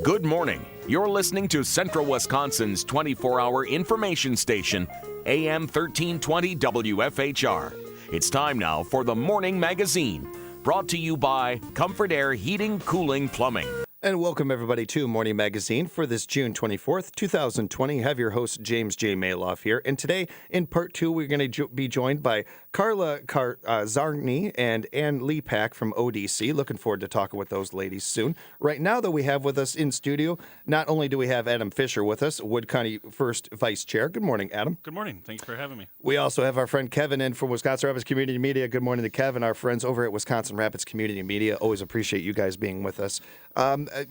Good morning. You're listening to Central Wisconsin's 24-hour information station, AM 1320 WFHR. It's time now for the Morning Magazine, brought to you by Comfort Air Heating, Cooling, Plumbing. And welcome, everybody, to Morning Magazine for this June 24th, 2020. I have your host, James J. Malouf here. And today, in part two, we're going to be joined by Carla Zarni and Ann Lepak from ODC. Looking forward to talking with those ladies soon. Right now, though, we have with us in studio, not only do we have Adam Fischer with us, Wood County First Vice Chair. Good morning, Adam. Good morning. Thank you for having me. We also have our friend Kevin in from Wisconsin Rapids Community Media. Good morning to Kevin, our friends over at Wisconsin Rapids Community Media. Always appreciate you guys being with us.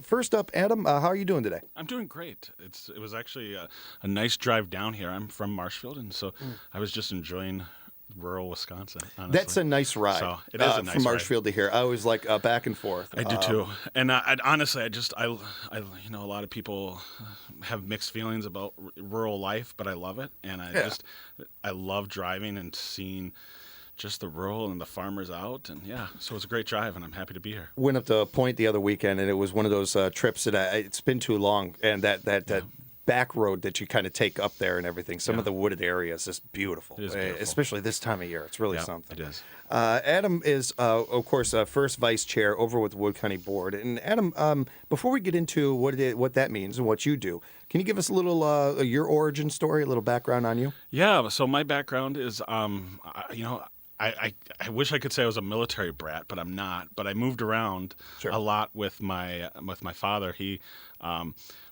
First up, Adam, how are you doing today? I'm doing great. It was actually a nice drive down here. I'm from Marshfield, and so I was just enjoying rural Wisconsin, honestly. That's a nice ride. So it is a nice from Marshfield to here. I always like back and forth. I do too. And honestly, I a lot of people have mixed feelings about rural life, but I love it, and I love driving and seeing just the rural and the farmers out, and so it's a great drive, and I'm happy to be here. Went up to Point the other weekend, and it was one of those trips that it's been too long, and that back road that you kind of take up there and everything. Some of the wooded areas is beautiful. It is beautiful. Especially this time of year. It's really something. It is. Adam is, of course, first vice chair over with the Wood County Board. And Adam, before we get into what that means and what you do, can you give us a little your origin story, a little background on you? Yeah. So my background is, I wish I could say I was a military brat, but I'm not. But I moved around a lot with my father. He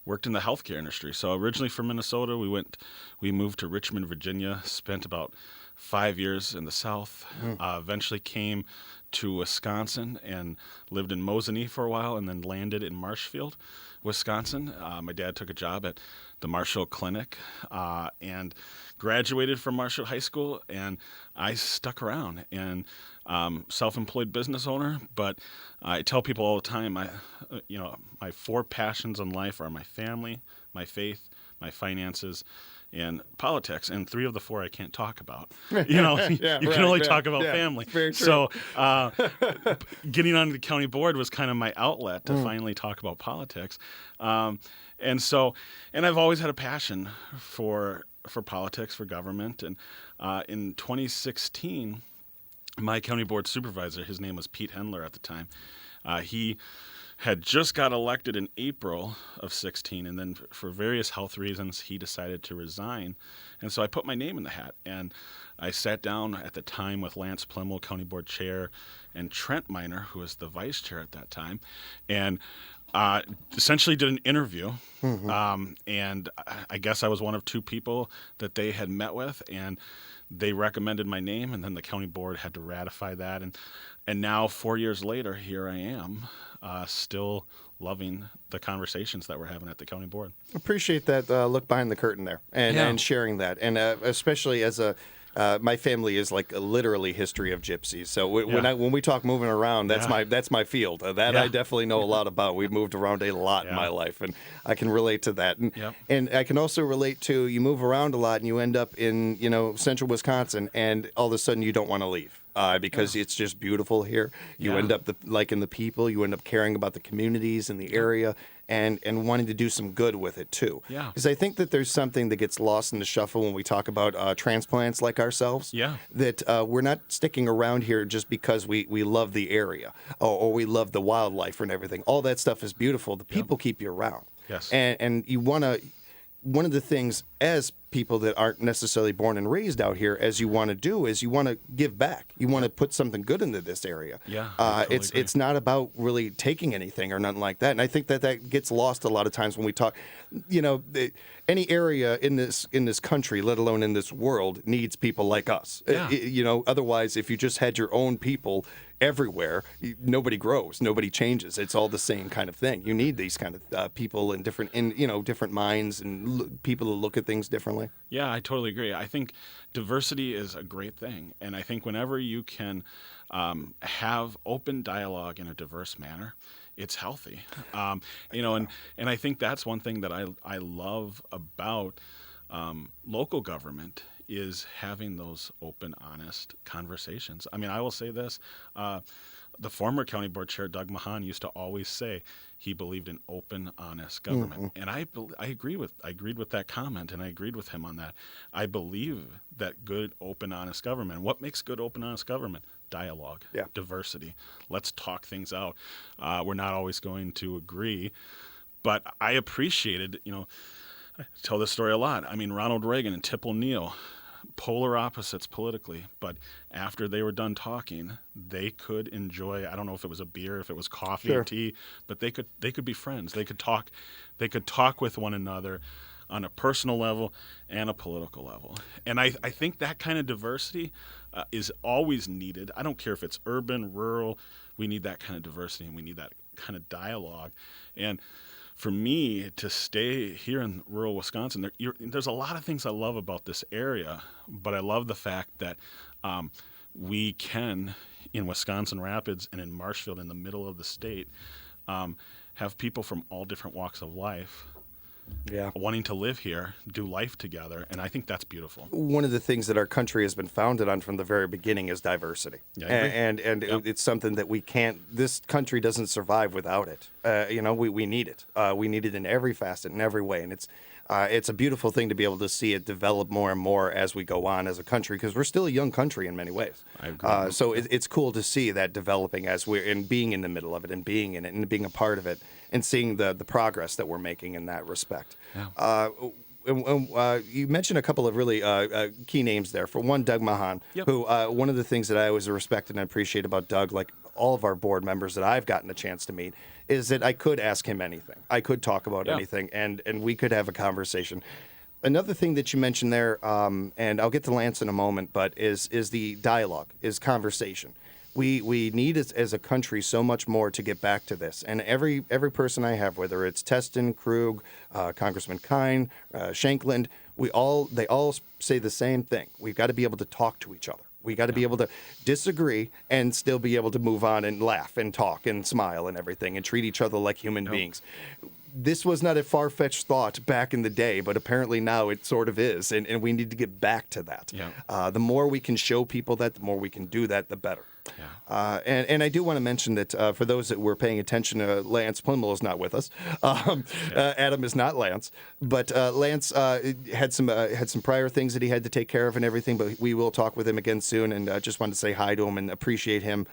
worked in the healthcare industry. So originally from Minnesota, we moved to Richmond, Virginia. Spent about 5 years in the South. Eventually came to Wisconsin and lived in Mosinee for a while, and then landed in Marshfield, Wisconsin. My dad took a job at the Marshall Clinic and graduated from Marshall High School, and I stuck around and self-employed business owner. But I tell people all the time, my four passions in life are my family, my faith, my finances, and politics, and three of the four I can't talk about. You can only talk about family. Very true. So getting on the county board was kind of my outlet to finally talk about politics. And I've always had a passion for politics, for government. And in 2016, my county board supervisor, his name was Pete Hendler at the time, he had just got elected in April of 16, and then for various health reasons, he decided to resign. And so I put my name in the hat, and I sat down at the time with Lance Plimmel, county board chair, and Trent Miner, who was the vice chair at that time, and essentially did an interview. And I guess I was one of two people that they had met with, and they recommended my name, and then the county board had to ratify that. And now, 4 years later, here I am, still loving the conversations that we're having at the county board. Appreciate that look behind the curtain there and sharing that. And especially as my family is like literally history of gypsies. So when we talk moving around, that's my field. I definitely know a lot about. We've moved around a lot in my life, and I can relate to that. And I can also relate to you move around a lot, and you end up in central Wisconsin, and all of a sudden you don't want to leave. Because it's just beautiful here. You end up liking the people. You end up caring about the communities in the area, and wanting to do some good with it too. Because I think that there's something that gets lost in the shuffle when we talk about transplants like ourselves. That we're not sticking around here just because we love the area or we love the wildlife and everything. All that stuff is beautiful. The people keep you around. And you want to. One of the things as people that aren't necessarily born and raised out here, as you want to do, is you want to give back. You want to put something good into this area. It's not about really taking anything or nothing like that. And I think that gets lost a lot of times when we talk. Any area in this country, let alone in this world, needs people like us. Otherwise, if you just had your own people everywhere, nobody grows, nobody changes. It's all the same kind of thing. You need these kind of people in different minds and people who look at things differently. Yeah, I totally agree. I think diversity is a great thing, and I think whenever you can have open dialogue in a diverse manner, it's healthy. And I think that's one thing that I love about local government is having those open, honest conversations. I mean, I will say this. the former county board chair, Doug Mahan, used to always say he believed in open, honest government. And I agreed with that comment, and I agreed with him on that. I believe that good, open, honest government. What makes good, open, honest government? Dialogue, diversity. Let's talk things out. We're not always going to agree, but I appreciated, I tell this story a lot. I mean, Ronald Reagan and Tip O'Neill, polar opposites politically, but after they were done talking, they could enjoy, I don't know if it was a beer, if it was coffee or tea, but they could be friends. They could talk with one another on a personal level and a political level. And I think that kind of diversity is always needed. I don't care if it's urban, rural, we need that kind of diversity, and we need that kind of dialogue. And for me to stay here in rural Wisconsin, there's a lot of things I love about this area, but I love the fact that we can, in Wisconsin Rapids and in Marshfield, in the middle of the state, have people from all different walks of life wanting to live here, do life together, and I think that's beautiful. One of the things that our country has been founded on from the very beginning is diversity, and it's something that we can't. This country doesn't survive without it. We need it. We need it in every facet, in every way, and it's a beautiful thing to be able to see it develop more and more as we go on as a country, because we're still a young country in many ways. I agree. So it's cool to see that developing as being in the middle of it and being in it and being a part of it and seeing the progress that we're making in that respect. Yeah. You mentioned a couple of really key names there. For one, Doug Mahan, who one of the things that I always respect and appreciate about Doug, like all of our board members that I've gotten a chance to meet, is that I could ask him anything. I could talk about anything, and we could have a conversation. Another thing that you mentioned there, and I'll get to Lance in a moment, but is the dialogue, is conversation. We need as a country so much more to get back to this. And every person I have, whether it's Teston, Krug, Congressman Kine, Shankland, they all say the same thing. We've got to be able to talk to each other. We got to be able to disagree and still be able to move on and laugh and talk and smile and everything and treat each other like human beings. This was not a far-fetched thought back in the day, but apparently now it sort of is, and we need to get back to that. The more we can show people that, the more we can do that, the better. And I do want to mention that for those that were paying attention, Lance Plimmel is not with us. Adam is not Lance, but Lance had some prior things that he had to take care of and everything. But we will talk with him again soon, and just wanted to say hi to him and appreciate him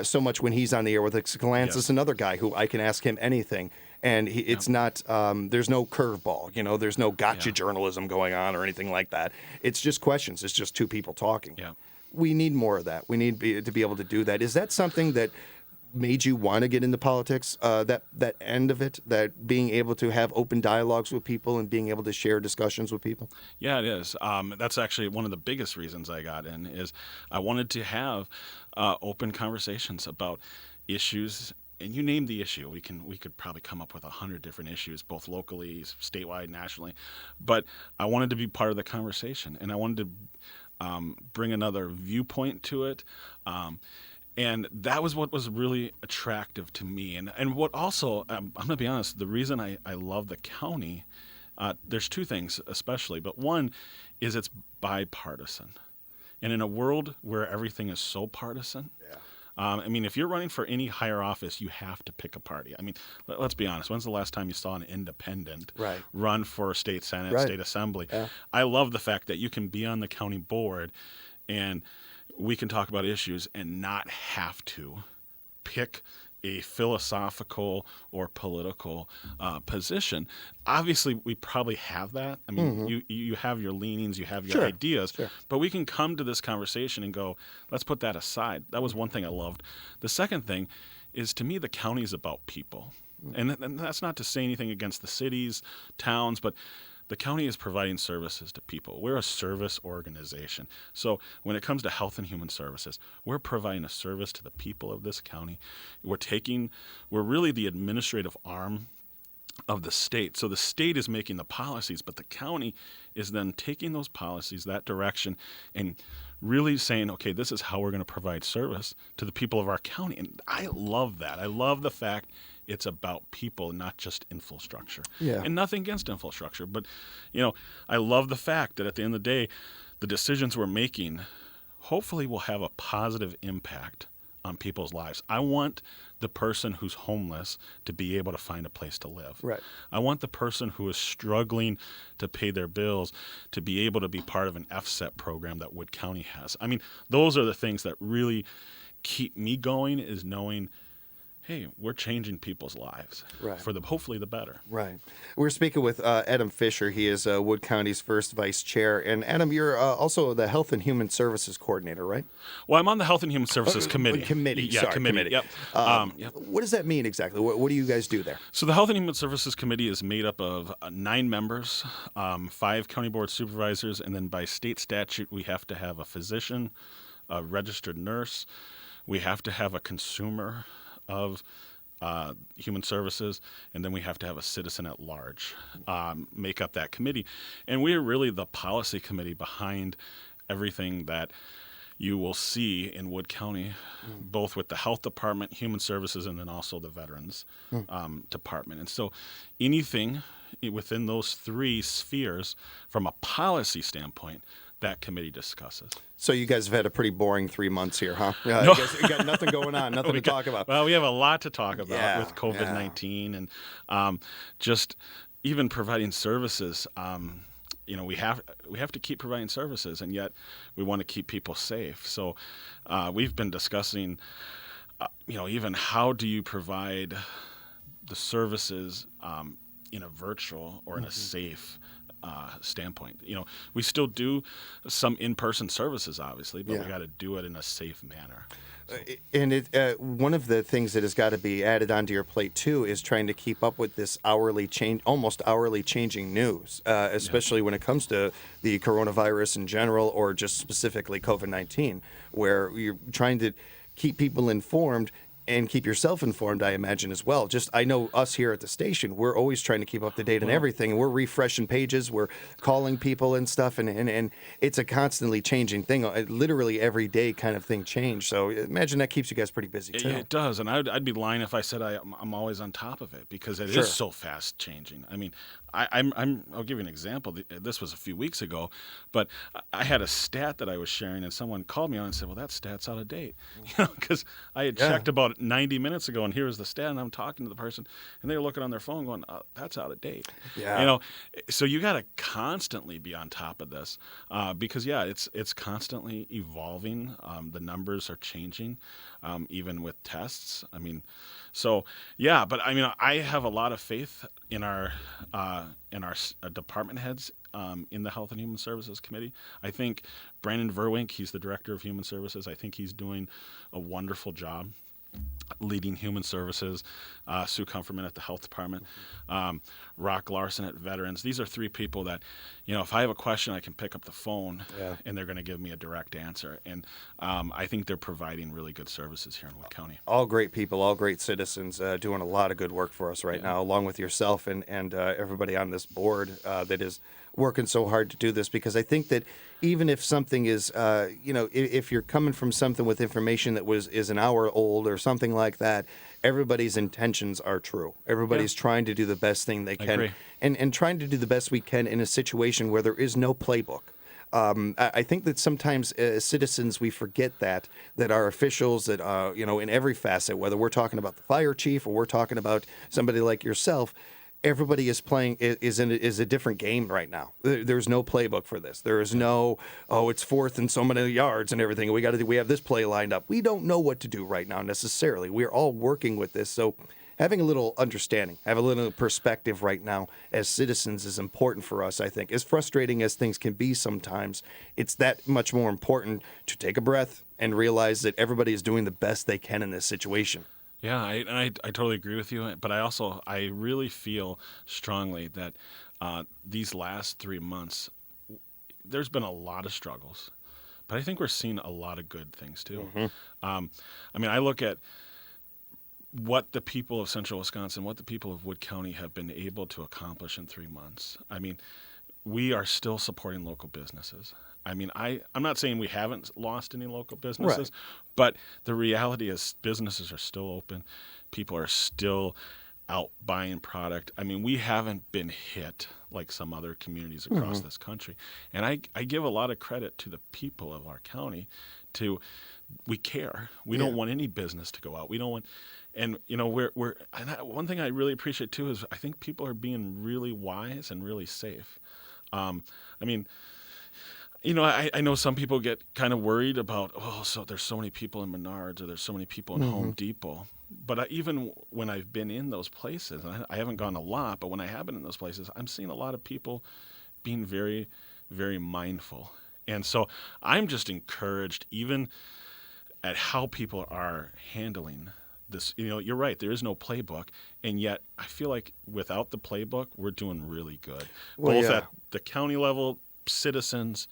so much when he's on the air with us. Lance is another guy who I can ask him anything. And it's not, there's no curveball, there's no gotcha journalism going on or anything like that. It's just questions. It's just two people talking. We need more of that. We need to be able to do that. Is that something that made you want to get into politics, that end of it, that being able to have open dialogues with people and being able to share discussions with people? Yeah, it is. That's actually one of the biggest reasons I got in, is I wanted to have open conversations about issues. And you name the issue. We could probably come up with 100 different issues, both locally, statewide, nationally. But I wanted to be part of the conversation, and I wanted to bring another viewpoint to it. And that was what was really attractive to me. And what also, I'm going to be honest, the reason I love the county, there's two things especially. But one is it's bipartisan. And in a world where everything is so partisan, if you're running for any higher office, you have to pick a party. I mean, let's be honest. When's the last time you saw an independent run for state senate, state assembly? I love the fact that you can be on the county board and we can talk about issues and not have to pick a philosophical or political position. Obviously, we probably have that. I mean, you have your leanings, you have your ideas, but we can come to this conversation and go, let's put that aside. That was one thing I loved. The second thing is, to me, the county is about people. And that's not to say anything against the cities, towns, but the county is providing services to people. We're a service organization. So when it comes to health and human services, we're providing a service to the people of this county. We're really the administrative arm of the state. So the state is making the policies, but the county is then taking those policies, that direction, and really saying, okay, this is how we're going to provide service to the people of our county. And I love that. I love the fact it's about people, not just infrastructure. And nothing against infrastructure, but I love the fact that at the end of the day, the decisions we're making hopefully will have a positive impact on people's lives. I want the person who's homeless to be able to find a place to live. Right. I want the person who is struggling to pay their bills to be able to be part of an FSET program that Wood County has. I mean, those are the things that really keep me going, is knowing, hey, we're changing people's lives for hopefully the better. Right. We're speaking with Adam Fischer. He is Wood County's first vice chair. And Adam, you're also the Health and Human Services coordinator, right? Well, I'm on the Health and Human Services Committee. Committee. Yep. What does that mean exactly? What do you guys do there? So the Health and Human Services Committee is made up of 9 members, 5 county board supervisors, and then by state statute, we have to have a physician, a registered nurse. We have to have a consumer of human services, and then we have to have a citizen at large make up that committee. And we're really the policy committee behind everything that you will see in Wood County, both with the health department, human services, and then also the veterans department. And so anything within those 3 spheres from a policy standpoint, that committee discusses. So you guys have had a pretty boring 3 months here, huh? No. You got nothing going on, nothing to talk about. Well, we have a lot to talk about with COVID-19 and just even providing services. We have to keep providing services, and yet we want to keep people safe. So we've been discussing, even how do you provide the services in a virtual or in a safe standpoint. We still do some in-person services, obviously, but we got to do it in a safe manner. And one of the things that has got to be added onto your plate too is trying to keep up with this almost hourly changing news, especially when it comes to the coronavirus in general, or just specifically COVID-19, where you're trying to keep people informed and keep yourself informed, I imagine, as well. I know us here at the station, we're always trying to keep up to date on everything, and we're refreshing pages, we're calling people and stuff, and it's a constantly changing thing. Literally every day kind of thing change. So imagine that keeps you guys pretty busy too. It does, and I'd be lying if I said I'm always on top of it, because it is so fast changing. I mean, I'll give you an example. This was a few weeks ago, but I had a stat that I was sharing, and someone called me on and said, "Well, that stat's out of date," because I had checked about 90 minutes ago, and here's the stat, and I'm talking to the person, and they're looking on their phone going, "Oh, that's out of date." Yeah. So you got to constantly be on top of this, because it's constantly evolving. The numbers are changing, even with tests. I mean, but I mean, I have a lot of faith in our department heads in the Health and Human Services Committee. I think Brandon Verwink, he's the Director of Human Services. I think he's doing a wonderful job leading human services. Sue Comfortman at the Health Department, Rock Larson at Veterans. These are 3 people that, if I have a question, I can pick up the phone and they're going to give me a direct answer. And I think they're providing really good services here in Wood County. All great people, all great citizens, doing a lot of good work for us right now, along with yourself and everybody on this board that is working so hard to do this, because I think that even if something is, if you're coming from something with information that is an hour old or something like that, everybody's intentions are true. Everybody's trying to do the best thing they can, and trying to do the best we can in a situation where there is no playbook. I think that sometimes as citizens we forget that our officials that in every facet, whether we're talking about the fire chief or we're talking about somebody like yourself, everybody is playing is a different game right now. There's no playbook for this. There is no, it's 4th and so many yards and everything. We have this play lined up. We don't know what to do right now necessarily. We're all working with this. So having a little understanding, have a little perspective right now as citizens is important for us, I think. As frustrating as things can be sometimes, it's that much more important to take a breath and realize that everybody is doing the best they can in this situation. Yeah, I totally agree with you, but I really feel strongly that these last 3 months, there's been a lot of struggles, but I think we're seeing a lot of good things too. I mean, I look at what the people of Central Wisconsin, what the people of Wood County have been able to accomplish in 3 months. I mean, we are still supporting local businesses. I mean, I'm not saying we haven't lost any local businesses, but the reality is businesses are still open. People are still out buying product. I mean, we haven't been hit like some other communities across this country. And I give a lot of credit to the people of our county to we care. We don't want any business to go out. We don't want, and one thing I really appreciate too is I think people are being really wise and really safe. I mean, I know some people get kind of worried about, so there's so many people in Menards or there's so many people in Home Depot. But even when I've been in those places, and I haven't gone a lot, but when I have been in those places, I'm seeing a lot of people being very, very mindful. And so I'm just encouraged even at how people are handling this. You're right, there is no playbook, and yet I feel like without the playbook, we're doing really good. Both at the county level, citizens,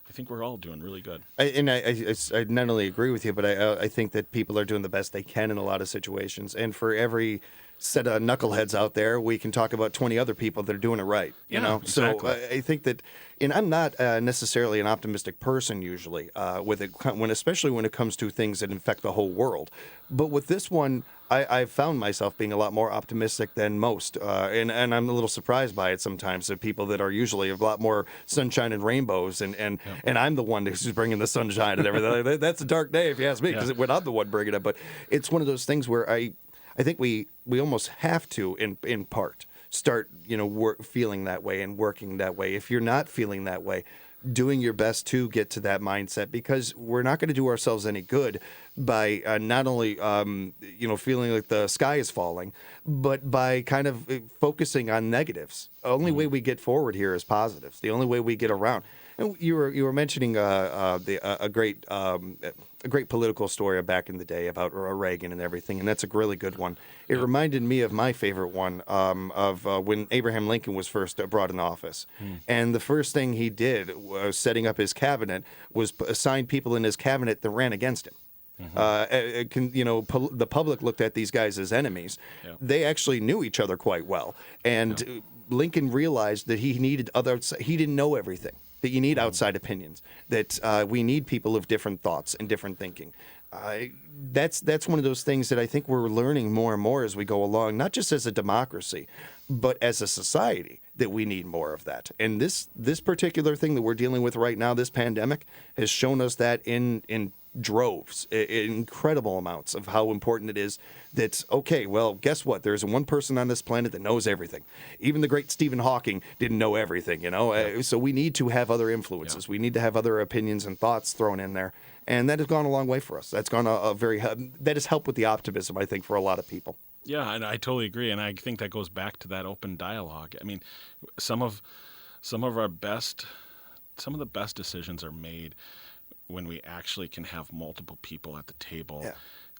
I think we're all doing really good. I not only agree with you, but I think that people are doing the best they can in a lot of situations. And for every set of knuckleheads out there, we can talk about 20 other people that are doing it right. Exactly. So I think that, and I'm not necessarily an optimistic person usually, especially when it comes to things that infect the whole world. But with this one, I've found myself being a lot more optimistic than most, and I'm a little surprised by it sometimes. The people that are usually a lot more sunshine and rainbows, and I'm the one who's bringing the sunshine and everything. That's a dark day if you ask me, because when I'm the one bringing it. But it's one of those things where I think we almost have to, in part, start feeling that way and working that way. If you're not feeling that way, doing your best to get to that mindset, because we're not going to do ourselves any good by not only feeling like the sky is falling, but by kind of focusing on negatives. The only way we get forward here is positives. The only way we get around. And you were mentioning a great political story back in the day about Reagan and everything, and that's a really good one. It reminded me of my favorite one of when Abraham Lincoln was first brought in office, and the first thing he did was setting up his cabinet was assign people in his cabinet that ran against him. The public looked at these guys as enemies. Yeah. They actually knew each other quite well, and Lincoln realized that he needed others. He didn't know everything. That you need outside opinions. That we need people of different thoughts and different thinking. That's one of those things that I think we're learning more and more as we go along. Not just as a democracy, but as a society, that we need more of that. And this particular thing that we're dealing with right now, this pandemic, has shown us that in droves, incredible amounts of how important it is that, okay, well, guess what? There's one person on this planet that knows everything. Even the great Stephen Hawking didn't know everything, So we need to have other influences. We need to have other opinions and thoughts thrown in there. And that has gone a long way for us. That's gone that has helped with the optimism, I think, for a lot of people. Yeah, and I totally agree. And I think that goes back to that open dialogue. I mean, some of the best decisions are made when we actually can have multiple people at the table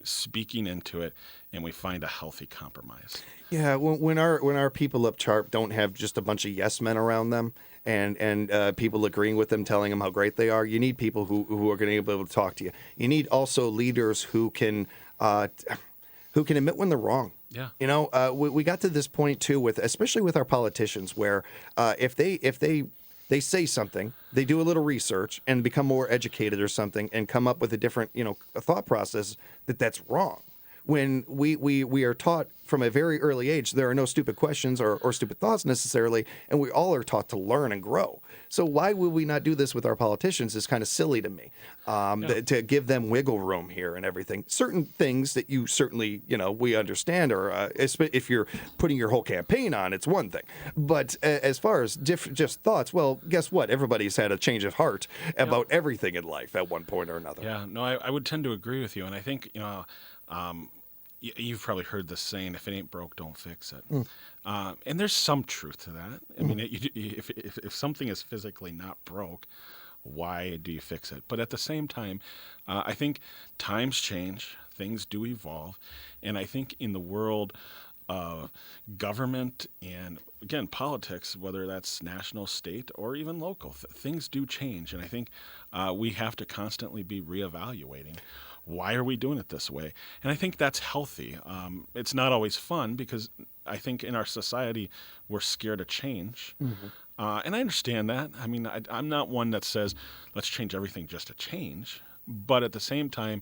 speaking into it, and we find a healthy compromise. Yeah, when our people up top don't have just a bunch of yes men around them and people agreeing with them, telling them how great they are, you need people who are going to be able to talk to you. You need also leaders who can admit when they're wrong. Yeah. We got to this point too, especially with our politicians, where if they say something, they do a little research and become more educated or something and come up with a different, a thought process that's wrong. When we are taught from a very early age, there are no stupid questions or stupid thoughts necessarily, and we all are taught to learn and grow. So why would we not do this with our politicians is kind of silly to me, to give them wiggle room here and everything. Certain things that you certainly, we understand, or if you're putting your whole campaign on, it's one thing. But as far as just thoughts, well, guess what? Everybody's had a change of heart about everything in life at one point or another. Yeah, no, I would tend to agree with you. And I think, you've probably heard this saying, if it ain't broke, don't fix it. And there's some truth to that. I mean, if something is physically not broke, why do you fix it? But at the same time, I think times change, things do evolve. And I think in the world of government and, again, politics, whether that's national, state, or even local, things do change. And I think we have to constantly be reevaluating. Why are we doing it this way? And I think that's healthy. It's not always fun, because I think in our society we're scared of change. And I understand that. I mean, I'm not one that says let's change everything just to change. But at the same time,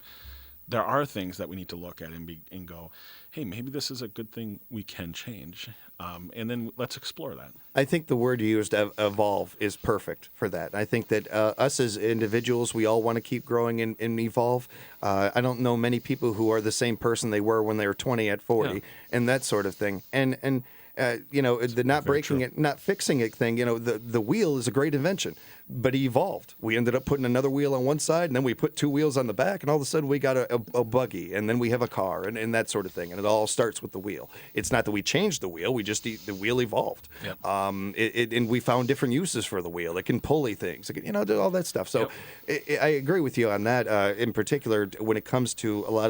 there are things that we need to look at and go, hey, maybe this is a good thing we can change. And then let's explore that. I think the word you used, evolve, is perfect for that. I think that us as individuals, we all want to keep growing and evolve. I don't know many people who are the same person they were when they were 20 at 40 and that sort of thing. And the not breaking it, not fixing it thing, the wheel is a great invention, but it evolved. We ended up putting another wheel on one side, and then we put two wheels on the back, and all of a sudden we got a buggy, and then we have a car, and that sort of thing. And it all starts with the wheel. It's not that we changed the wheel, the wheel evolved. Yep. And we found different uses for the wheel. It can pulley things, it can, do all that stuff. So I agree with you on that, in particular, when it comes to a lot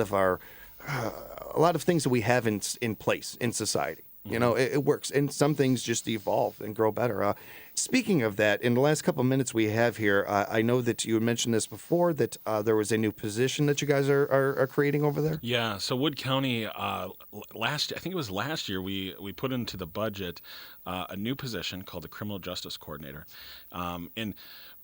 of things that we have in place in society. It works, and some things just evolve and grow better. Speaking of that, in the last couple of minutes we have here, I know that you had mentioned this before, that there was a new position that you guys are creating over there. Yeah, so Wood County, I think it was last year, we put into the budget a new position called the Criminal Justice Coordinator. And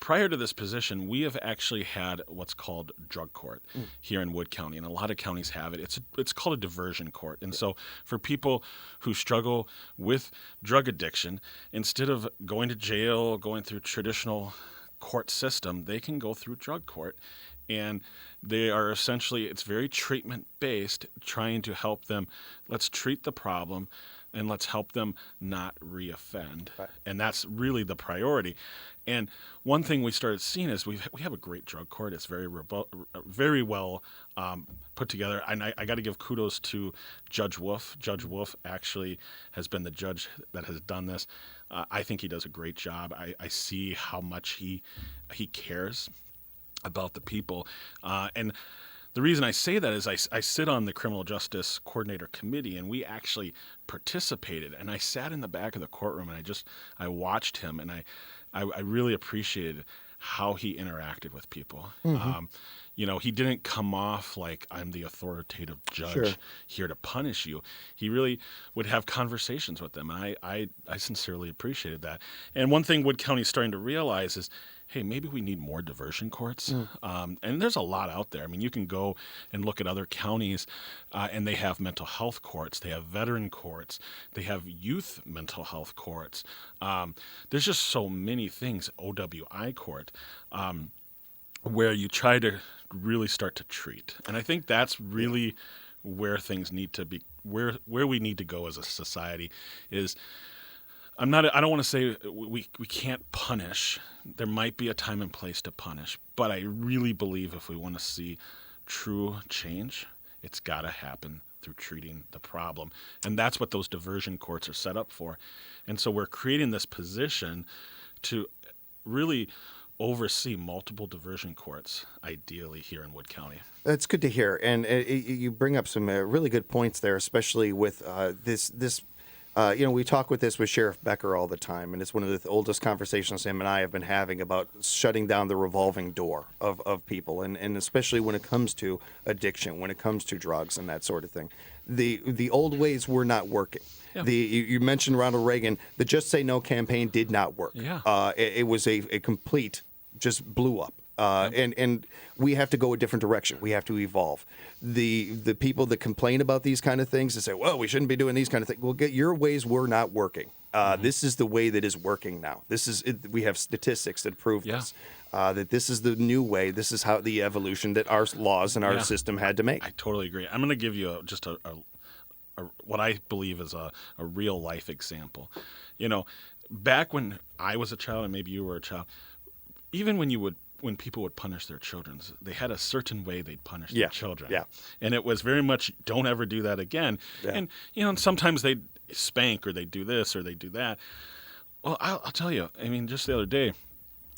prior to this position, we have actually had what's called drug court here in Wood County, and a lot of counties have it. It's called a diversion court. And so for people who struggle with drug addiction, instead of going to jail, going through traditional court system, they can go through drug court. And they are essentially, it's very treatment based, trying to help them. Let's treat the problem and let's help them not reoffend. Right. And that's really the priority. And one thing we started seeing is we have a great drug court. It's very well put together. And I got to give kudos to Judge Wolf. Judge Wolf actually has been the judge that has done this. I think he does a great job. I see how much he cares about the people. And the reason I say that is I sit on the Criminal Justice Coordinator Committee, and we actually participated. And I sat in the back of the courtroom, and I watched him, and I really appreciated how he interacted with people. Mm-hmm. He didn't come off like I'm the authoritative judge here to punish you. He really would have conversations with them, and I sincerely appreciated that. And one thing Wood County is starting to realize is, hey, maybe we need more diversion courts. And there's a lot out there. I mean, you can go and look at other counties, and they have mental health courts. They have veteran courts. They have youth mental health courts. There's just so many things, OWI court, where you try to really start to treat. And I think that's really where things need to be, where we need to go as a society is, I don't want to say we can't punish. There might be a time and place to punish, but I really believe if we want to see true change, it's got to happen through treating the problem. And that's what those diversion courts are set up for. And so we're creating this position to really oversee multiple diversion courts, ideally here in Wood County. That's good to hear. And you bring up some really good points there, especially with this. We talk with Sheriff Becker all the time, and it's one of the oldest conversations him and I have been having about shutting down the revolving door of people, and especially when it comes to addiction, when it comes to drugs and that sort of thing. The old ways were not working. Yeah. You mentioned Ronald Reagan. The Just Say No campaign did not work. Yeah. It was a complete, just blew up. And we have to go a different direction. We have to evolve. The people that complain about these kind of things and say, well, we shouldn't be doing these kind of things. Well, your ways were not working. This is the way that is working now. We have statistics that prove this. That this is the new way. This is how the evolution that our laws and our system had to make. I totally agree. I'm going to give you just a what I believe is a real life example. Back when I was a child, and maybe you were a child, even when people would punish their children, they had a certain way they'd punish their children. Yeah. And it was very much, don't ever do that again. Yeah. And sometimes they'd spank or they'd do this or they'd do that. Well, I'll tell you, just the other day,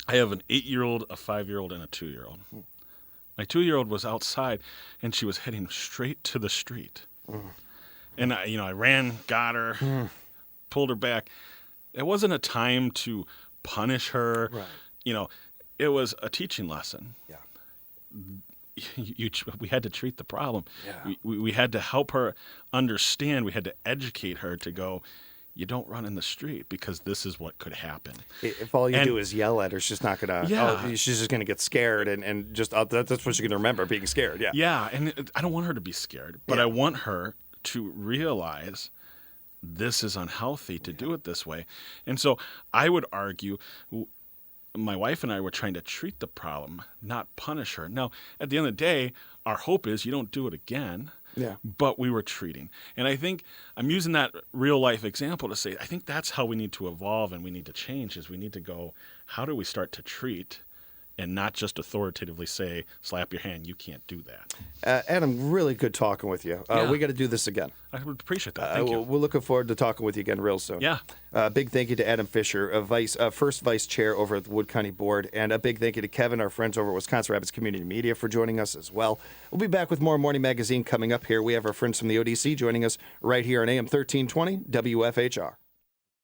I have an 8-year-old, a 5-year-old, and a 2-year-old. My 2-year-old was outside, and she was heading straight to the street. And I ran, got her, pulled her back. It wasn't a time to punish her. Right. It was a teaching lesson. Yeah. We had to treat the problem. Yeah. We had to help her understand. We had to educate her to go, you don't run in the street because this is what could happen. If all you do is yell at her, she's not going to, she's just going to get scared and just, that's what she's going to remember, being scared. Yeah. Yeah. And I don't want her to be scared, but I want her to realize this is unhealthy to do it this way. And so I would argue my wife and I were trying to treat the problem, not punish her. Now, at the end of the day, our hope is you don't do it again. Yeah. But we were treating. And I think I'm using that real life example to say, I think that's how we need to evolve and we need to change, is we need to go, how do we start to treat and not just authoritatively say, slap your hand, you can't do that. Adam, really good talking with you. We got to do this again. I would appreciate that. Thank you. We're looking forward to talking with you again real soon. Yeah. Big thank you to Adam Fischer, first vice chair over at the Wood County Board, and a big thank you to Kevin, our friends over at Wisconsin Rapids Community Media, for joining us as well. We'll be back with more Morning Magazine coming up here. We have our friends from the ODC joining us right here on AM 1320 WFHR.